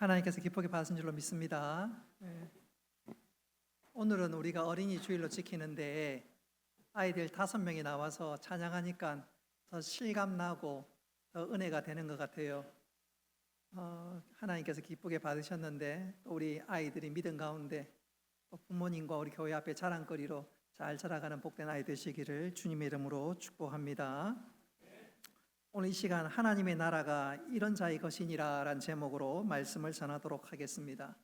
하나님께서 기쁘게 받으신 줄로 믿습니다. 오늘은 우리가 어린이 주일로 지키는데 아이들 5명이 나와서 찬양하니까 더 실감나고 더 은혜가 되는 것 같아요. 하나님께서 기쁘게 받으셨는데 또 우리 아이들이 믿음 가운데 또 부모님과 우리 교회 앞에 자랑거리로 잘 자라가는 복된 아이 되시기를 주님의 이름으로 축복합니다. 오늘 이 시간 하나님의 나라가 이런 자의 것이니라 라는 제목으로 말씀을 전하도록 하겠습니다.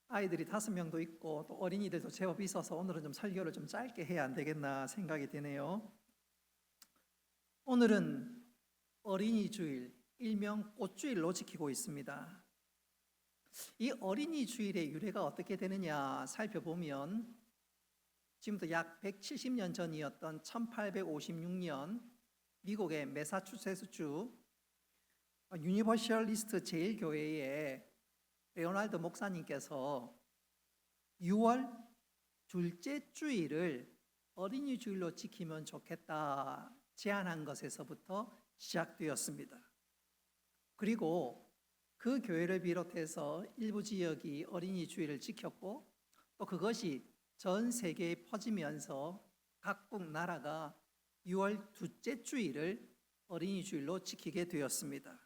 아이들이 5명도 있고 또 어린이들도 제법 있어서 오늘은 좀 설교를 좀 짧게 해야 안 되겠나 생각이 드네요. 오늘은 어린이 주일, 일명 꽃주일로 지키고 있습니다. 이 어린이 주일의 유래가 어떻게 되느냐 살펴보면 지금부터 약 170년 전이었던 1856년 미국의 매사추세츠주 유니버셜리스트 제일교회의 레오날드 목사님께서 6월 둘째 주일을 어린이 주일로 지키면 좋겠다 제안한 것에서부터 시작되었습니다. 그리고 그 교회를 비롯해서 일부 지역이 어린이 주일을 지켰고 또 그것이 전 세계에 퍼지면서 각국 나라가 6월 둘째 주일을 어린이 주일로 지키게 되었습니다.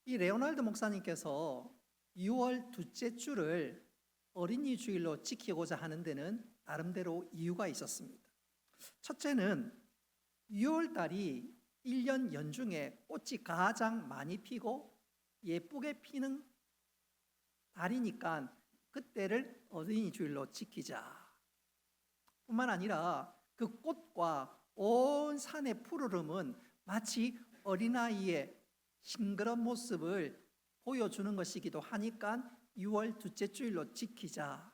이 레오날드 목사님께서 6월 둘째 주를 어린이 주일로 지키고자 하는 데는 나름대로 이유가 있었습니다. 첫째는 6월 달이 1년 연중에 꽃이 가장 많이 피고 예쁘게 피는 달이니까 그때를 어린이 주일로 지키자. 뿐만 아니라 그 꽃과 온 산의 푸르름은 마치 어린아이의 싱그러운 모습을 보여주는 것이기도 하니까 6월 둘째 주일로 지키자.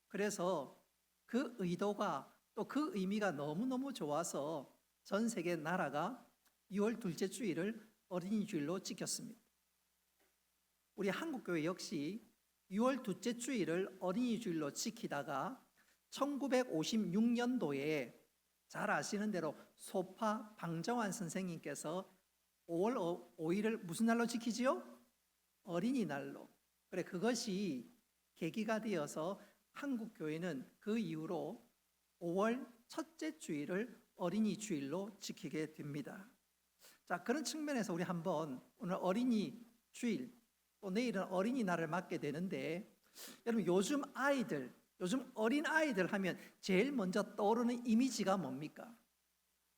그래서 그 의도가 또 그 의미가 너무너무 좋아서 전 세계 나라가 6월 둘째 주일을 어린이 주일로 지켰습니다. 우리 한국교회 역시 6월 둘째 주일을 어린이 주일로 지키다가 1956년도에 잘 아시는 대로 소파 방정환 선생님께서 5월 5일을 무슨 날로 지키지요? 어린이날로. 그래, 그것이 계기가 되어서 한국교회는 그 이후로 5월 첫째 주일을 어린이 주일로 지키게 됩니다. 자, 그런 측면에서 우리 한번 오늘 어린이 주일 또 내일은 어린이날을 맞게 되는데, 여러분 요즘 어린 아이들 하면 제일 먼저 떠오르는 이미지가 뭡니까?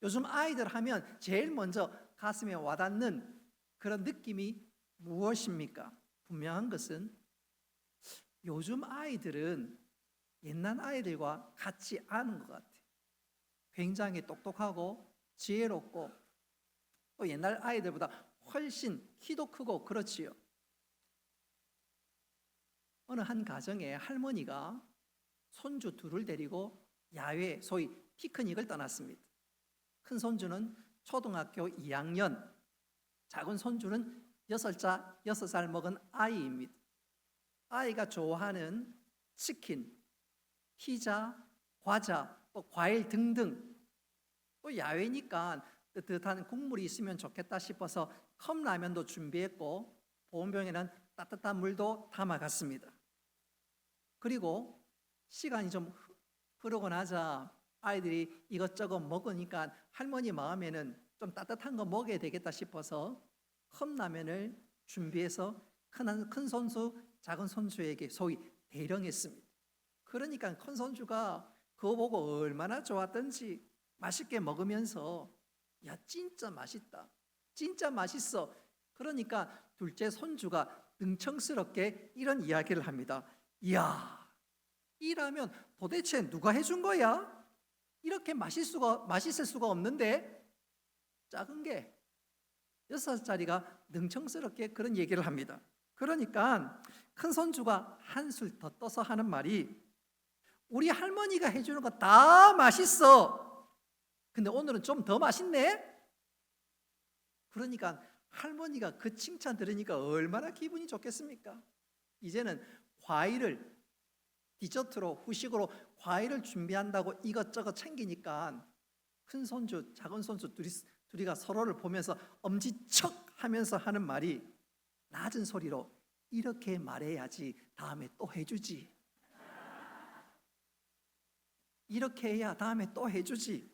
요즘 아이들 하면 제일 먼저 가슴에 와닿는 그런 느낌이 무엇입니까? 분명한 것은 요즘 아이들은 옛날 아이들과 같지 않은 것 같아요. 굉장히 똑똑하고 지혜롭고 또 옛날 아이들보다 훨씬 키도 크고 그렇지요. 어느 한 가정에 할머니가 손주 둘을 데리고 야외 소위 피크닉을 떠났습니다. 큰 손주는 초등학교 2학년, 작은 손주는 6살 먹은 아이입니다. 아이가 좋아하는 치킨, 피자, 과자, 또 과일 등등, 또 야외니까 뜨뜻한 국물이 있으면 좋겠다 싶어서 컵라면도 준비했고 보온병에는 따뜻한 물도 담아갔습니다. 그리고 시간이 좀 흐르고 나자 아이들이 이것저것 먹으니까 할머니 마음에는 좀 따뜻한 거 먹어야 되겠다 싶어서 컵라면을 준비해서 큰 손수, 작은 손주에게 소위 대령했습니다. 그러니까 큰 손주가 그거 보고 얼마나 좋았던지 맛있게 먹으면서 야, 진짜 맛있다, 진짜 맛있어. 그러니까 둘째 손주가 능청스럽게 이런 이야기를 합니다. 이야, 이 라면 도대체 누가 해준 거야? 이렇게 맛있을 수가 없는데. 작은 게 6살짜리가 능청스럽게 그런 얘기를 합니다. 그러니까 큰 손주가 한술 더 떠서 하는 말이 우리 할머니가 해주는 거 다 맛있어. 근데 오늘은 좀 더 맛있네? 그러니까 할머니가 그 칭찬 들으니까 얼마나 기분이 좋겠습니까? 이제는 과일을 디저트로 후식으로 과일을 준비한다고 이것저것 챙기니까 큰 손주, 작은 손주 둘이가 서로를 보면서 엄지척 하면서 하는 말이 낮은 소리로 이렇게 말해야지 다음에 또 해주지. 이렇게 해야 다음에 또 해주지.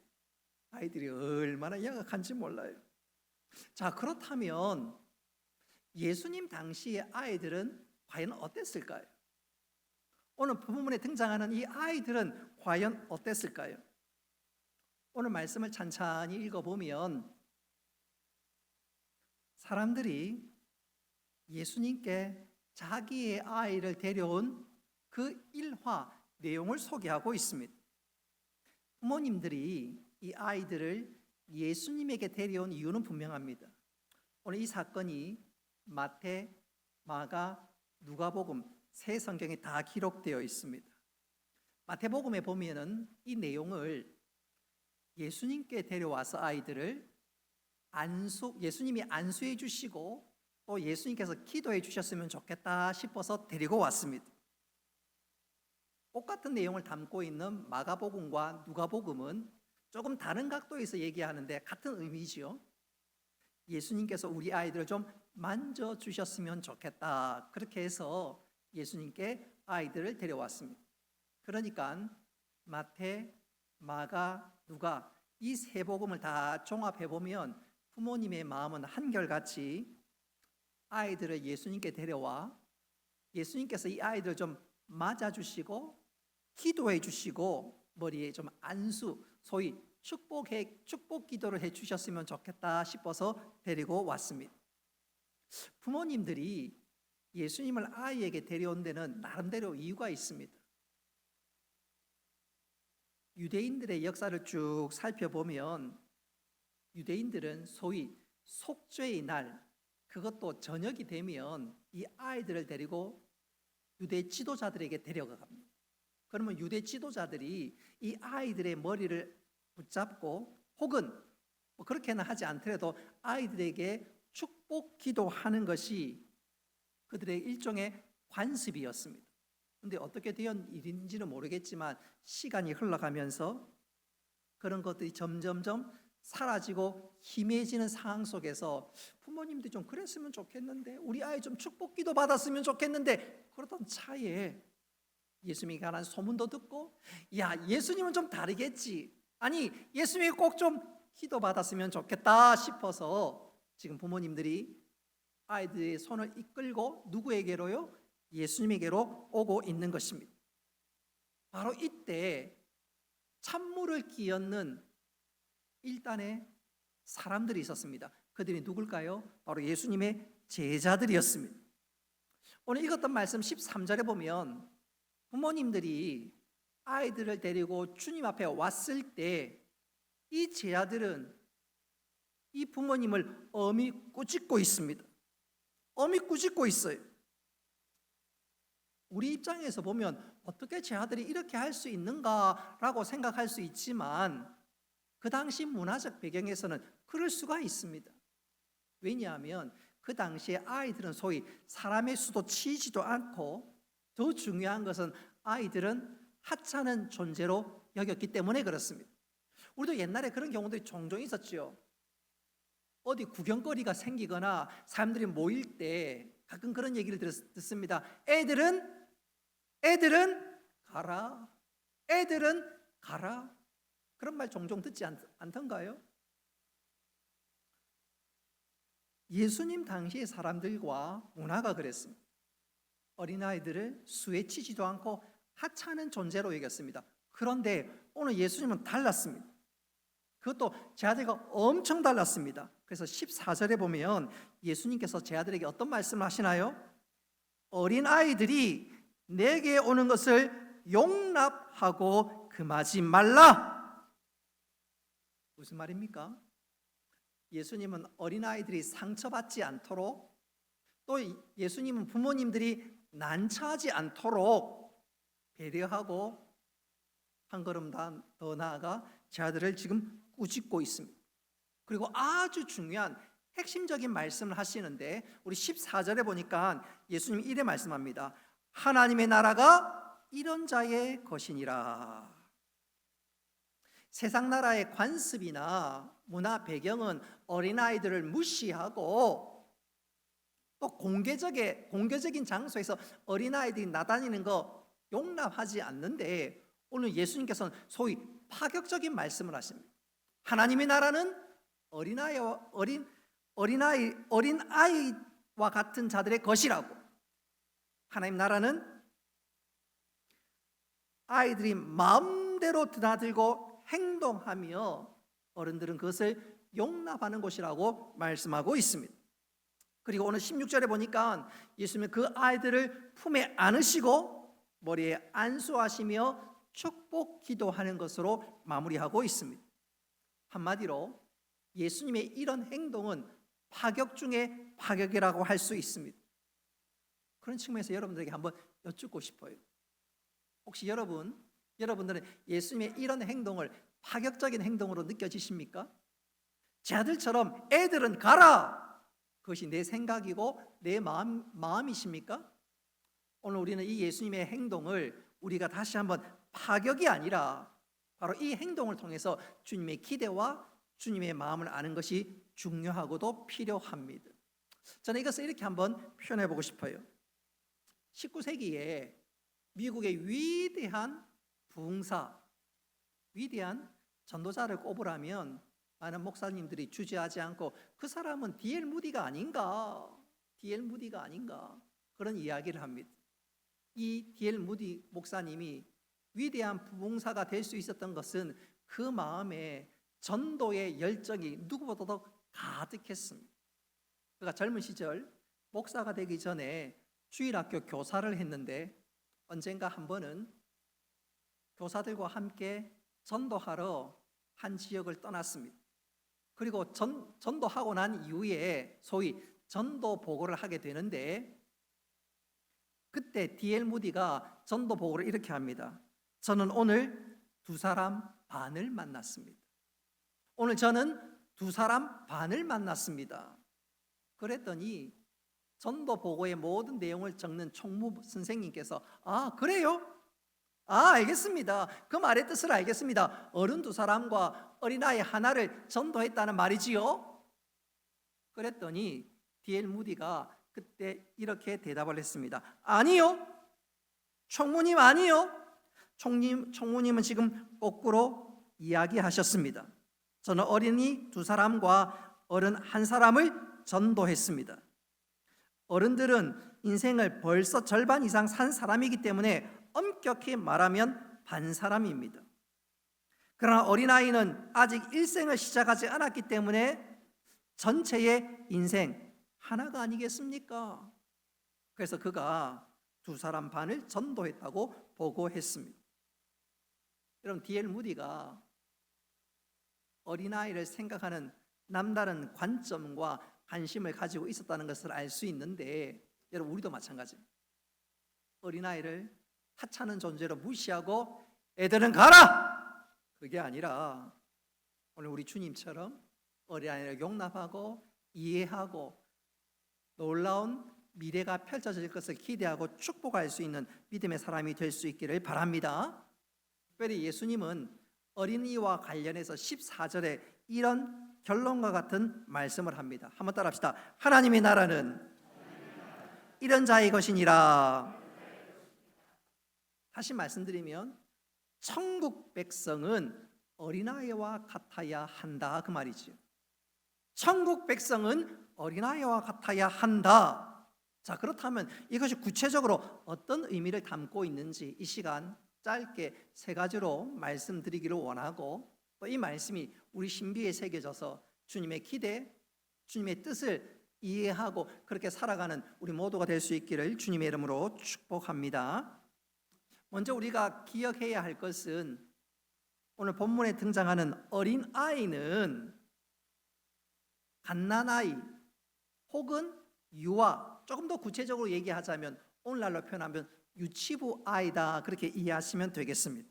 아이들이 얼마나 양악한지 몰라요. 자, 그렇다면 예수님 당시의 아이들은 과연 어땠을까요? 오늘 본문에 등장하는 이 아이들은 과연 어땠을까요? 오늘 말씀을 찬찬히 읽어보면 사람들이 예수님께 자기의 아이를 데려온 그 일화 내용을 소개하고 있습니다. 부모님들이 이 아이들을 예수님에게 데려온 이유는 분명합니다. 오늘 이 사건이 마태, 마가, 누가복음 세 성경에 다 기록되어 있습니다. 마태복음에 보면은 이 내용을 예수님께 데려와서 아이들을 예수님이 안수해 주시고 또 예수님께서 기도해 주셨으면 좋겠다 싶어서 데리고 왔습니다. 똑같은 내용을 담고 있는 마가복음과 누가복음은 조금 다른 각도에서 얘기하는데 같은 의미지요. 예수님께서 우리 아이들을 좀 만져주셨으면 좋겠다. 그렇게 해서 예수님께 아이들을 데려왔습니다. 그러니까 마태, 마가, 누가 이 세 복음을 다 종합해보면 부모님의 마음은 한결같이 아이들을 예수님께 데려와 예수님께서 이 아이들을 좀 맞아주시고 기도해 주시고 머리에 좀 안수, 소위 축복 기도를 해주셨으면 좋겠다 싶어서 데리고 왔습니다. 부모님들이 예수님을 아이에게 데려온 데는 나름대로 이유가 있습니다. 유대인들의 역사를 쭉 살펴보면 유대인들은 소위 속죄의 날, 그것도 저녁이 되면 이 아이들을 데리고 유대 지도자들에게 데려갑니다. 그러면 유대 지도자들이 이 아이들의 머리를 붙잡고 혹은 뭐 그렇게는 하지 않더라도 아이들에게 축복 기도하는 것이 그들의 일종의 관습이었습니다. 그런데 어떻게 된 일인지는 모르겠지만 시간이 흘러가면서 그런 것들이 점점점 사라지고 희미해지는 상황 속에서 부모님들이 좀 그랬으면 좋겠는데 우리 아이 좀 축복 기도 받았으면 좋겠는데 그러던 차에 예수님에 관한 소문도 듣고 야 예수님은 좀 다르겠지, 아니 예수님이 꼭 좀 기도 받았으면 좋겠다 싶어서 지금 부모님들이 아이들의 손을 이끌고 누구에게로요? 예수님에게로 오고 있는 것입니다. 바로 이때 찬물을 끼얹는 일단의 사람들이 있었습니다. 그들이 누굴까요? 바로 예수님의 제자들이었습니다. 오늘 읽었던 말씀 13절에 보면 부모님들이 아이들을 데리고 주님 앞에 왔을 때 이 제자들은 이 부모님을 엄히 꾸짖고 있습니다. 엄히 꾸짖고 있어요. 우리 입장에서 보면 어떻게 제자들이 이렇게 할 수 있는가라고 생각할 수 있지만 그 당시 문화적 배경에서는 그럴 수가 있습니다. 왜냐하면 그 당시에 아이들은 소위 사람의 수도 치지도 않고 더 중요한 것은 아이들은 하찮은 존재로 여겼기 때문에 그렇습니다. 우리도 옛날에 그런 경우들이 종종 있었죠. 어디 구경거리가 생기거나 사람들이 모일 때 가끔 그런 얘기를 듣습니다. 애들은 가라. 애들은 가라. 그런 말 종종 듣지 않던가요? 예수님 당시의 사람들과 문화가 그랬습니다. 어린아이들을 수에 치지도 않고 하찮은 존재로 여겼습니다. 그런데 오늘 예수님은 달랐습니다. 그것도 제자들과 엄청 달랐습니다. 그래서 14절에 보면 예수님께서 제자들에게 어떤 말씀을 하시나요? 어린아이들이 내게 오는 것을 용납하고 금하지 말라. 무슨 말입니까? 예수님은 어린아이들이 상처받지 않도록 또 예수님은 부모님들이 난처하지 않도록 배려하고 한 걸음 더 나아가 제자들을 지금 꾸짖고 있습니다. 그리고 아주 중요한 핵심적인 말씀을 하시는데 우리 14절에 보니까 예수님이 이래 말씀합니다. 하나님의 나라가 이런 자의 것이니라. 세상 나라의 관습이나 문화 배경은 어린아이들을 무시하고 꼭 공개적인 장소에서 어린아이들이 나다니는 거 용납하지 않는데, 오늘 예수님께서는 소위 파격적인 말씀을 하십니다. 하나님의 나라는 어린아이와 같은 자들의 것이라고. 하나님 나라는 아이들이 마음대로 드나들고 행동하며 어른들은 그것을 용납하는 곳이라고 말씀하고 있습니다. 그리고 오늘 16절에 보니까 예수님은 그 아이들을 품에 안으시고 머리에 안수하시며 축복 기도하는 것으로 마무리하고 있습니다. 한마디로 예수님의 이런 행동은 파격 중에 파격이라고 할 수 있습니다. 그런 측면에서 여러분들에게 한번 여쭙고 싶어요. 혹시 여러분들은 예수님의 이런 행동을 파격적인 행동으로 느껴지십니까? 제 아들처럼 애들은 가라! 그것이 내 생각이고 내 마음이십니까? 오늘 우리는 이 예수님의 행동을 우리가 다시 한번 파격이 아니라 바로 이 행동을 통해서 주님의 기대와 주님의 마음을 아는 것이 중요하고도 필요합니다. 저는 이것을 이렇게 한번 표현해 보고 싶어요. 19세기에 미국의 위대한 부흥사, 위대한 전도자를 꼽으라면 많은 목사님들이 주저하지 않고 그 사람은 D.L. 무디가 아닌가, D.L. 무디가 아닌가 그런 이야기를 합니다. 이 D.L. 무디 목사님이 위대한 부흥사가 될 수 있었던 것은 그 마음에 전도의 열정이 누구보다도 가득했습니다. 그가 젊은 시절 목사가 되기 전에 주일학교 교사를 했는데 언젠가 한 번은 교사들과 함께 전도하러 한 지역을 떠났습니다. 그리고 전도하고 난 이후에 소위 전도 보고를 하게 되는데, 그때 D.L. 무디가 전도 보고를 이렇게 합니다. 저는 오늘 2사람 반을 만났습니다. 오늘 저는 2사람 반을 만났습니다. 그랬더니 전도 보고의 모든 내용을 적는 총무 선생님께서 그래요? 알겠습니다. 그 말의 뜻을 알겠습니다. 어른 2사람과 어린아이 하나를 전도했다는 말이지요? 그랬더니 D.L. 무디가 그때 이렇게 대답을 했습니다. 아니요. 총무님 아니요. 총무님은 지금 거꾸로 이야기하셨습니다. 저는 어린이 2사람과 어른 1사람을 전도했습니다. 어른들은 인생을 벌써 절반 이상 산 사람이기 때문에 엄격히 말하면 반사람입니다. 그러나 어린아이는 아직 일생을 시작하지 않았기 때문에 전체의 인생 하나가 아니겠습니까? 그래서 그가 2사람 반을 전도했다고 보고했습니다. 여러분, D.L. 무디가 어린아이를 생각하는 남다른 관점과 관심을 가지고 있었다는 것을 알 수 있는데, 여러분 우리도 마찬가지입니다. 어린아이를 하찮은 존재로 무시하고 애들은 가라! 그게 아니라 오늘 우리 주님처럼 어린아이를 용납하고 이해하고 놀라운 미래가 펼쳐질 것을 기대하고 축복할 수 있는 믿음의 사람이 될 수 있기를 바랍니다. 특별히 예수님은 어린이와 관련해서 14절에 이런 결론과 같은 말씀을 합니다. 한번 따라합시다. 하나님의 나라는 이런 자의 것이니라. 다시 말씀드리면 천국 백성은 어린아이와 같아야 한다 그 말이죠. 천국 백성은 어린아이와 같아야 한다. 자, 그렇다면 이것이 구체적으로 어떤 의미를 담고 있는지 이 시간 짧게 3가지로 말씀드리기를 원하고, 또 이 말씀이 우리 신비에 새겨져서 주님의 기대, 주님의 뜻을 이해하고 그렇게 살아가는 우리 모두가 될 수 있기를 주님의 이름으로 축복합니다. 먼저 우리가 기억해야 할 것은 오늘 본문에 등장하는 어린아이는 갓난아이 혹은 유아, 조금 더 구체적으로 얘기하자면 오늘날로 표현하면 유치부 아이다, 그렇게 이해하시면 되겠습니다.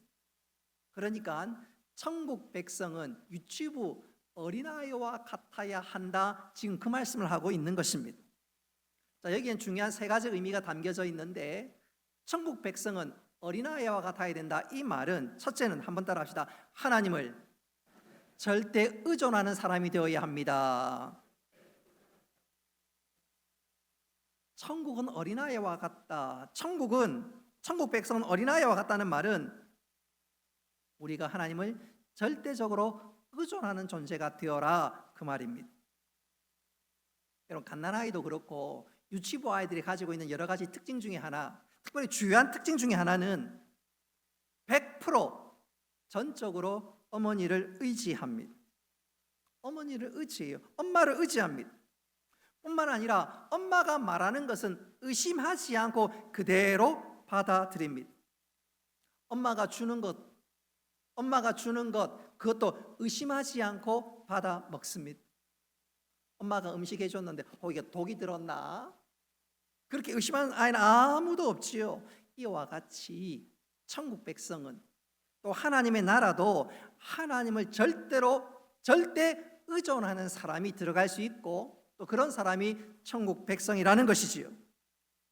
그러니까 천국 백성은 유치부 어린아이와 같아야 한다, 지금 그 말씀을 하고 있는 것입니다. 자, 여기엔 중요한 3가지 의미가 담겨져 있는데, 천국 백성은 어린아이와 같아야 된다, 이 말은 첫째는 한번 따라합시다. 하나님을 절대 의존하는 사람이 되어야 합니다. 천국은 어린아이와 같다. 천국 백성은 어린아이와 같다는 말은 우리가 하나님을 절대적으로 의존하는 존재가 되어라, 그 말입니다. 여러분, 갓난아이도 그렇고 유치부 아이들이 가지고 있는 여러 가지 특징 중에 하나, 특별히 주요한 특징 중에 하나는 100% 전적으로 어머니를 의지합니다. 어머니를 의지해요. 엄마를 의지합니다. 뿐만 아니라 엄마가 말하는 것은 의심하지 않고 그대로 받아들입니다. 엄마가 주는 것 그것도 의심하지 않고 받아 먹습니다. 엄마가 음식 해줬는데 이게 독이 들었나? 그렇게 의심하는 아이는 아무도 없지요. 이와 같이 천국 백성은, 또 하나님의 나라도 하나님을 절대 의존하는 사람이 들어갈 수 있고, 또 그런 사람이 천국 백성이라는 것이지요.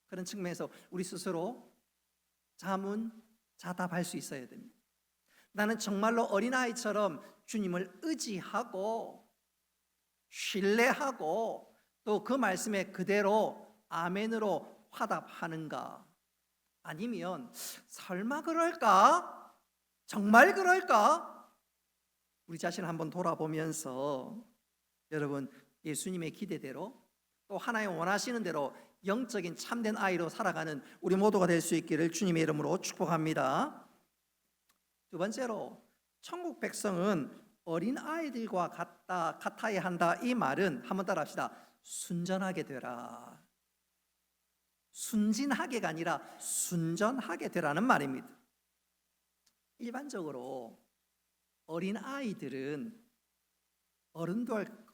그런 측면에서 우리 스스로 자문자답할 수 있어야 됩니다. 나는 정말로 어린아이처럼 주님을 의지하고 신뢰하고 또 그 말씀에 그대로 아멘으로 화답하는가? 아니면 설마 그럴까? 정말 그럴까? 우리 자신을 한번 돌아보면서 여러분, 예수님의 기대대로 또 하나님 원하시는 대로 영적인 참된 아이로 살아가는 우리 모두가 될 수 있기를 주님의 이름으로 축복합니다. 두 번째로, 천국 백성은 어린 아이들과 같아야 한다. 이 말은 한번 따라합시다. 순전하게 되라. 순진하게가 아니라 순전하게 되라는 말입니다. 일반적으로 어린 아이들은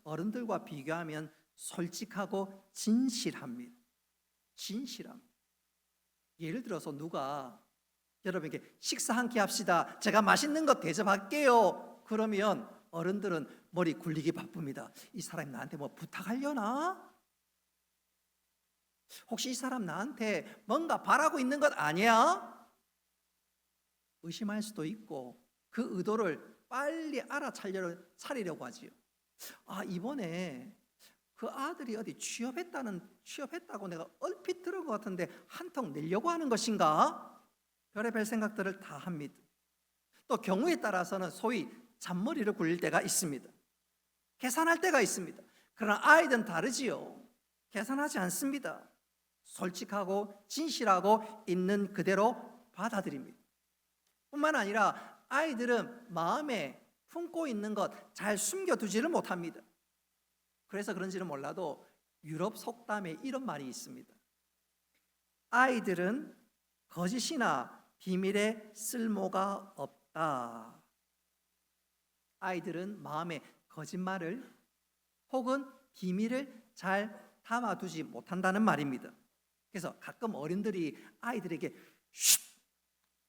어른들과 비교하면 솔직하고 진실합니다. 예를 들어서 누가 여러분에게 식사 한 끼 합시다, 제가 맛있는 거 대접할게요, 그러면 어른들은 머리 굴리기 바쁩니다. 이 사람이 나한테 뭐 부탁하려나? 혹시 이 사람 나한테 뭔가 바라고 있는 것 아니야? 의심할 수도 있고 그 의도를 빨리 알아차리려고 하지요. 이번에 그 아들이 어디 취업했다고 내가 얼핏 들은 것 같은데 한턱 내려고 하는 것인가? 별의별 생각들을 다 합니다. 또 경우에 따라서는 소위 잔머리를 굴릴 때가 있습니다. 계산할 때가 있습니다. 그러나 아이들은 다르지요. 계산하지 않습니다. 솔직하고 진실하고 있는 그대로 받아들입니다. 뿐만 아니라 아이들은 마음에 품고 있는 것 잘 숨겨두지를 못합니다. 그래서 그런지는 몰라도 유럽 속담에 이런 말이 있습니다. 아이들은 거짓이나 비밀에 쓸모가 없다. 아이들은 마음에 거짓말을 혹은 비밀을 잘 담아두지 못한다는 말입니다. 그래서 가끔 어른들이 아이들에게 쉿!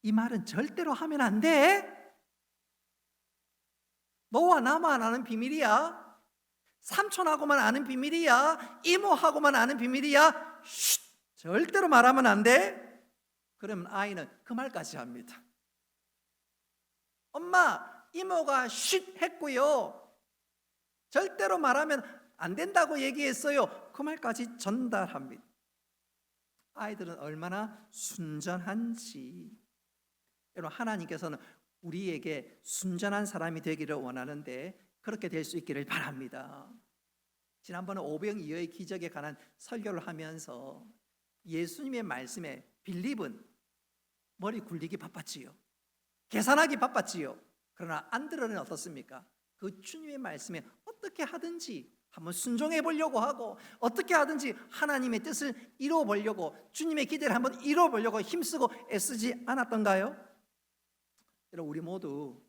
이 말은 절대로 하면 안 돼. 너와 나만 아는 비밀이야. 삼촌하고만 아는 비밀이야. 이모하고만 아는 비밀이야. 쉿! 절대로 말하면 안 돼. 그러면 아이는 그 말까지 합니다. 엄마, 이모가 쉿 했고요, 절대로 말하면 안 된다고 얘기했어요, 그 말까지 전달합니다. 아이들은 얼마나 순전한지. 여러분, 하나님께서는 우리에게 순전한 사람이 되기를 원하는데 그렇게 될 수 있기를 바랍니다. 지난번에 오병이어의 기적에 관한 설교를 하면서 예수님의 말씀에 빌립은 머리 굴리기 바빴지요. 계산하기 바빴지요. 그러나 안드레는 어떻습니까? 그 주님의 말씀에 어떻게 하든지 한번 순종해 보려고 하고, 어떻게 하든지 하나님의 뜻을 이루어 보려고, 주님의 기대를 한번 이루어 보려고 힘쓰고 애쓰지 않았던가요? 여러분, 우리 모두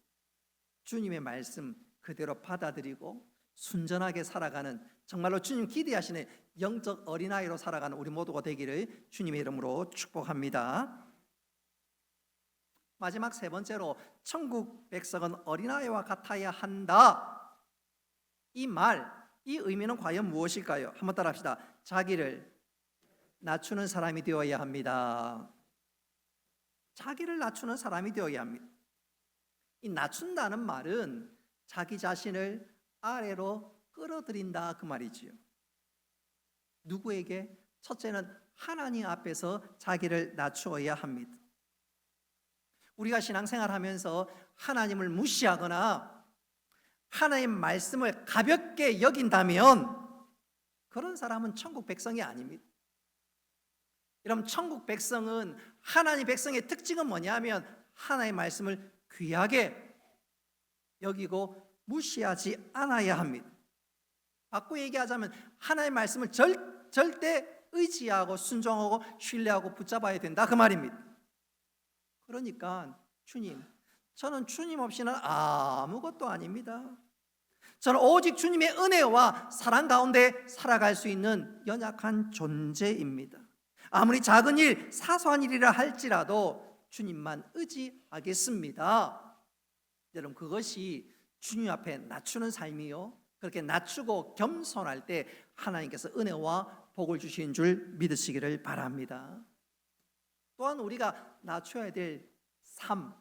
주님의 말씀 그대로 받아들이고 순전하게 살아가는, 정말로 주님 기대하시는 영적 어린아이로 살아가는 우리 모두가 되기를 주님의 이름으로 축복합니다. 마지막 세 번째로, 천국 백성은 어린아이와 같아야 한다. 이 의미는 과연 무엇일까요? 한번 따라합시다. 자기를 낮추는 사람이 되어야 합니다. 자기를 낮추는 사람이 되어야 합니다. 이 낮춘다는 말은 자기 자신을 아래로 끌어들인다, 그 말이지요. 누구에게? 첫째는 하나님 앞에서 자기를 낮추어야 합니다. 우리가 신앙생활하면서 하나님을 무시하거나 하나님 말씀을 가볍게 여긴다면 그런 사람은 천국 백성이 아닙니다. 여러분, 천국 백성은, 하나님 백성의 특징은 뭐냐면 하나님의 말씀을 귀하게 여기고 무시하지 않아야 합니다. 바꾸어 얘기하자면 하나님의 말씀을 절대 의지하고 순종하고 신뢰하고 붙잡아야 된다, 그 말입니다. 그러니까 주님, 저는 주님 없이는 아무것도 아닙니다. 저는 오직 주님의 은혜와 사랑 가운데 살아갈 수 있는 연약한 존재입니다. 아무리 작은 일, 사소한 일이라 할지라도 주님만 의지하겠습니다. 여러분, 그것이 주님 앞에 낮추는 삶이요, 그렇게 낮추고 겸손할 때 하나님께서 은혜와 복을 주시는 줄 믿으시기를 바랍니다. 또한 우리가 낮춰야 될 삶,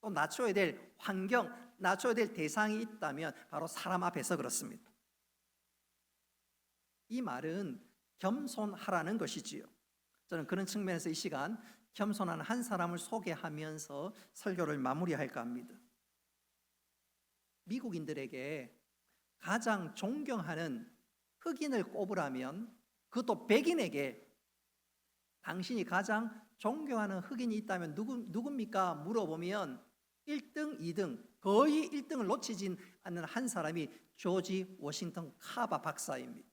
또 낮춰야 될 환경, 낮춰야 될 대상이 있다면 바로 사람 앞에서 그렇습니다. 이 말은 겸손하라는 것이지요. 저는 그런 측면에서 이 시간 겸손한 한 사람을 소개하면서 설교를 마무리할까 합니다. 미국인들에게 가장 존경하는 흑인을 꼽으라면, 그것도 백인에게 당신이 가장 존경하는 흑인이 있다면 누굽니까? 물어보면 1등, 2등, 거의 1등을 놓치진 않는 한 사람이 조지 워싱턴 카바 박사입니다.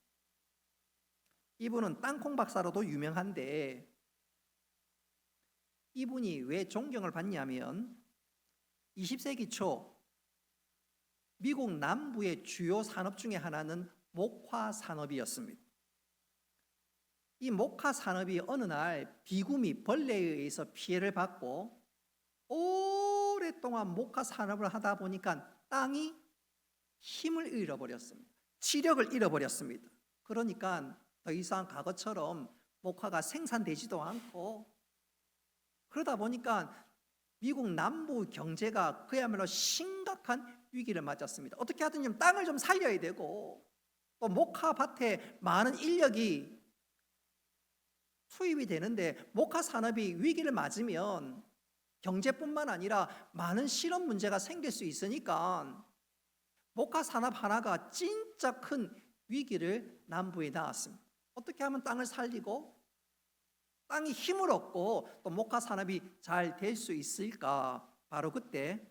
이분은 땅콩 박사로도 유명한데, 이분이 왜 존경을 받냐면 20세기 초 미국 남부의 주요 산업 중에 하나는 목화 산업이었습니다. 이 목화 산업이 어느 날 비구미, 벌레에 의해서 피해를 받고 오랫동안 목화 산업을 하다 보니까 땅이 힘을 잃어버렸습니다. 치력을 잃어버렸습니다. 그러니까 더 이상 과거처럼 목화가 생산되지도 않고, 그러다 보니까 미국 남부 경제가 그야말로 심각한 위기를 맞았습니다. 어떻게 하든 땅을 좀 살려야 되고, 또 목화 밭에 많은 인력이 투입이 되는데 목화 산업이 위기를 맞으면 경제뿐만 아니라 많은 실업 문제가 생길 수 있으니까 목화 산업 하나가 진짜 큰 위기를 남부에 낳았습니다. 어떻게 하면 땅을 살리고 땅이 힘을 얻고 또 목화 산업이 잘 될 수 있을까? 바로 그때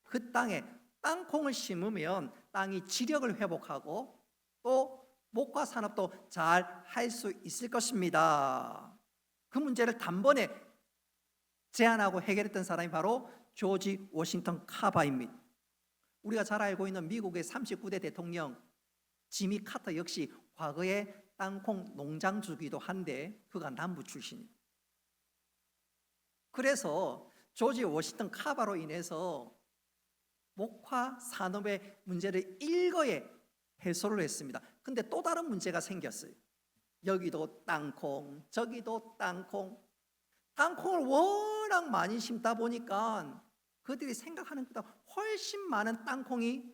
그 땅에 땅콩을 심으면 땅이 지력을 회복하고 또 목화 산업도 잘 할 수 있을 것입니다. 그 문제를 단번에 제안하고 해결했던 사람이 바로 조지 워싱턴 카바입니다. 우리가 잘 알고 있는 미국의 39대 대통령 지미 카터 역시 과거에 땅콩 농장주기도 한데 그가 남부 출신입니다. 그래서 조지 워싱턴 카바로 인해서 목화 산업의 문제를 일거에 해소를 했습니다. 근데 또 다른 문제가 생겼어요. 여기도 땅콩, 저기도 땅콩. 땅콩을 워낙 많이 심다 보니까 그들이 생각하는 것보다 훨씬 많은 땅콩이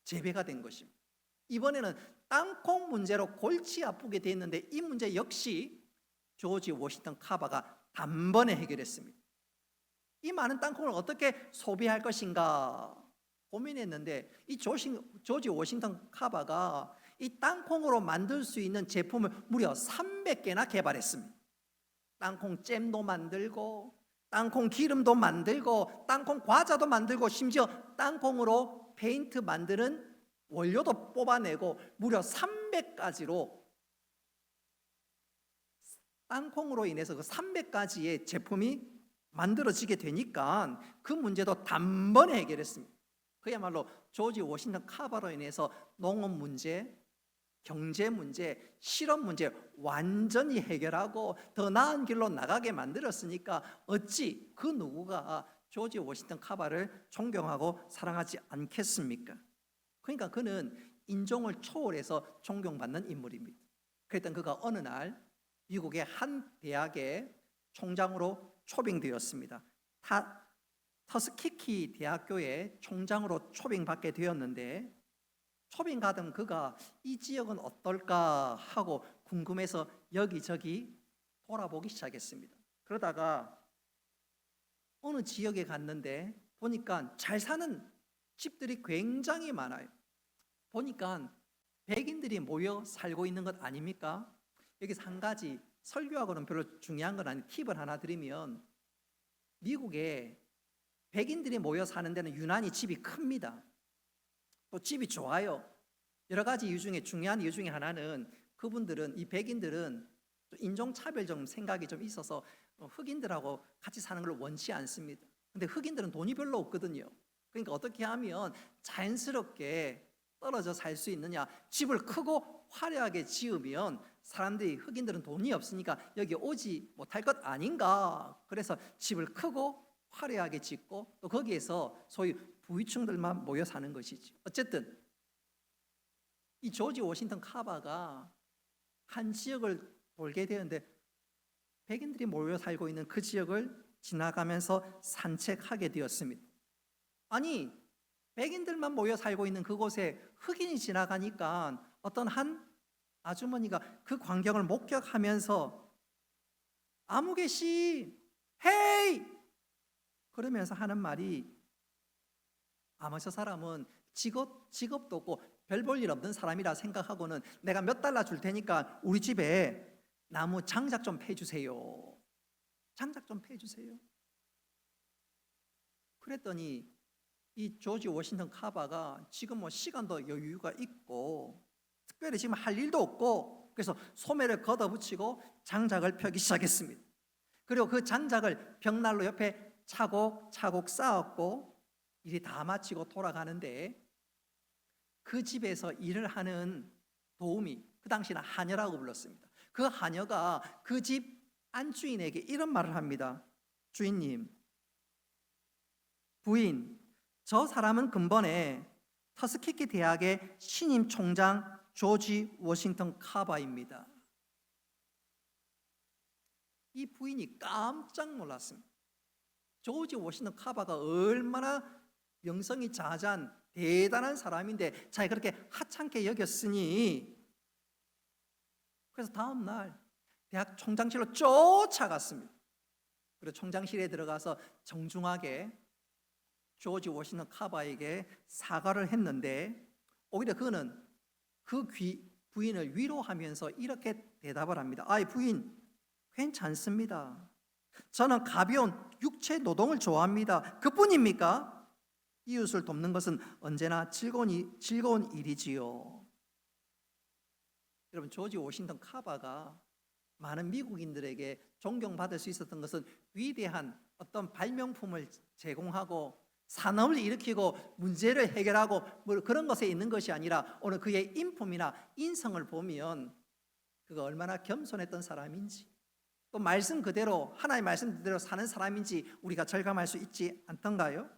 재배가 된 것입니다. 이번에는 땅콩 문제로 골치 아프게 됐는데 이 문제 역시 조지 워싱턴 카바가 단번에 해결했습니다. 이 많은 땅콩을 어떻게 소비할 것인가 고민했는데 이 조지 워싱턴 카바가 이 땅콩으로 만들 수 있는 제품을 무려 300개나 개발했습니다. 땅콩 잼도 만들고 땅콩 기름도 만들고 땅콩 과자도 만들고 심지어 땅콩으로 페인트 만드는 원료도 뽑아내고 무려 300가지로 땅콩으로 인해서 그 300가지의 제품이 만들어지게 되니까 그 문제도 단번에 해결했습니다. 그야말로 조지 워싱턴 카바로 인해서 농업 문제, 경제 문제, 실업 문제 완전히 해결하고 더 나은 길로 나가게 만들었으니까 어찌 그 누구가 조지 워싱턴 카바를 존경하고 사랑하지 않겠습니까? 그러니까 그는 인종을 초월해서 존경받는 인물입니다. 그랬던 그가 어느 날 미국의 한 대학의 총장으로 초빙되었습니다. 터스키키 대학교의 총장으로 초빙받게 되었는데 초빙 가던 그가 이 지역은 어떨까 하고 궁금해서 여기저기 돌아보기 시작했습니다. 그러다가 어느 지역에 갔는데 보니까 잘 사는 집들이 굉장히 많아요. 보니까 백인들이 모여 살고 있는 것 아닙니까? 여기서 한 가지 설교하고는 별로 중요한 건 아닌 팁을 하나 드리면, 미국에 백인들이 모여 사는 데는 유난히 집이 큽니다. 또 집이 좋아요. 여러 가지 이유 중에 중요한 이유 중에 하나는 그분들은, 이 백인들은 인종차별 좀 생각이 좀 있어서 흑인들하고 같이 사는 걸 원치 않습니다. 근데 흑인들은 돈이 별로 없거든요. 그러니까 어떻게 하면 자연스럽게 떨어져 살 수 있느냐, 집을 크고 화려하게 지으면 사람들이, 흑인들은 돈이 없으니까 여기 오지 못할 것 아닌가, 그래서 집을 크고 화려하게 짓고 또 거기에서 소위 부유층들만 모여 사는 것이지. 어쨌든 이 조지 워싱턴 카바가 한 지역을 돌게 되는데 백인들이 모여 살고 있는 그 지역을 지나가면서 산책하게 되었습니다. 아니, 백인들만 모여 살고 있는 그곳에 흑인이 지나가니까 어떤 한 아주머니가 그 광경을 목격하면서 아무개 씨, 헤이! 그러면서 하는 말이, 아마 저 사람은 직업도 없고 별 볼 일 없는 사람이라 생각하고는 내가 몇 달러 줄 테니까 우리 집에 나무 장작 좀 패주세요. 장작 좀 패주세요. 그랬더니 이 조지 워싱턴 카바가 지금 뭐 시간도 여유가 있고 특별히 지금 할 일도 없고, 그래서 소매를 걷어붙이고 장작을 펴기 시작했습니다. 그리고 그 장작을 벽난로 옆에 차곡차곡 쌓았고 일이 다 마치고 돌아가는데, 그 집에서 일을 하는 도우미, 그 당시는 하녀라고 불렀습니다. 그 하녀가 그 집 안주인에게 이런 말을 합니다. 주인님, 부인, 저 사람은 근본에 터스키키 대학의 신임 총장 조지 워싱턴 카바입니다. 이 부인이 깜짝 놀랐습니다. 조지 워싱턴 카바가 얼마나 명성이 자자한 대단한 사람인데 자기 그렇게 하찮게 여겼으니, 그래서 다음 날 대학 총장실로 쫓아갔습니다. 그리고 총장실에 들어가서 정중하게 조지 워싱턴 카바에게 사과를 했는데, 오히려 그는 그 부인을 위로하면서 이렇게 대답을 합니다. 아이 부인, 괜찮습니다. 저는 가벼운 육체 노동을 좋아합니다. 그뿐입니까? 이웃을 돕는 것은 언제나 즐거운 일이지요. 여러분, 조지 워싱턴 카바가 많은 미국인들에게 존경받을 수 있었던 것은 위대한 어떤 발명품을 제공하고 산업을 일으키고 문제를 해결하고 뭐 그런 것에 있는 것이 아니라, 오늘 그의 인품이나 인성을 보면 그가 얼마나 겸손했던 사람인지, 또 말씀 그대로, 하나님의 말씀 그대로 사는 사람인지 우리가 절감할 수 있지 않던가요?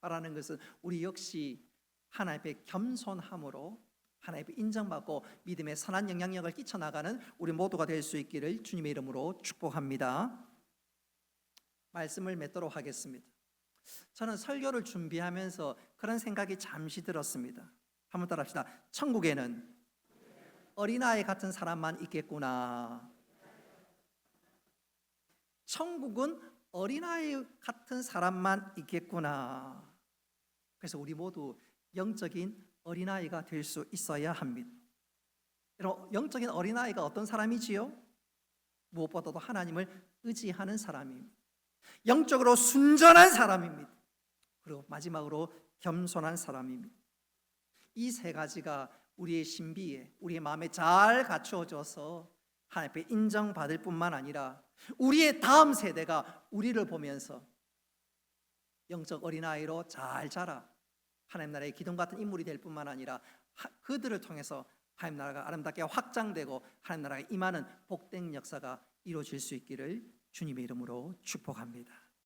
말하는 것은 우리 역시 하나님의 겸손함으로 하나님의 인정받고 믿음의 선한 영향력을 끼쳐나가는 우리 모두가 될 수 있기를 주님의 이름으로 축복합니다. 말씀을 맺도록 하겠습니다. 저는 설교를 준비하면서 그런 생각이 잠시 들었습니다. 한번 따라합시다. 천국에는 어린아이 같은 사람만 있겠구나. 천국은 어린아이 같은 사람만 있겠구나. 그래서 우리 모두 영적인 어린아이가 될 수 있어야 합니다. 여러분, 영적인 어린아이가 어떤 사람이지요? 무엇보다도 하나님을 의지하는 사람입니다. 영적으로 순전한 사람입니다. 그리고 마지막으로 겸손한 사람입니다. 이 세 가지가 우리의 신비에, 우리의 마음에 잘 갖추어져서 하나님께 인정받을 뿐만 아니라 우리의 다음 세대가 우리를 보면서 영적 어린아이로 잘 자라 하나님 나라의 기둥 같은 인물이 될 뿐만 아니라 그들을 통해서 하나님 나라가 아름답게 확장되고 하나님 나라가 임하는 복된 역사가 이루어질 수 있기를 주님의 이름으로 축복합니다.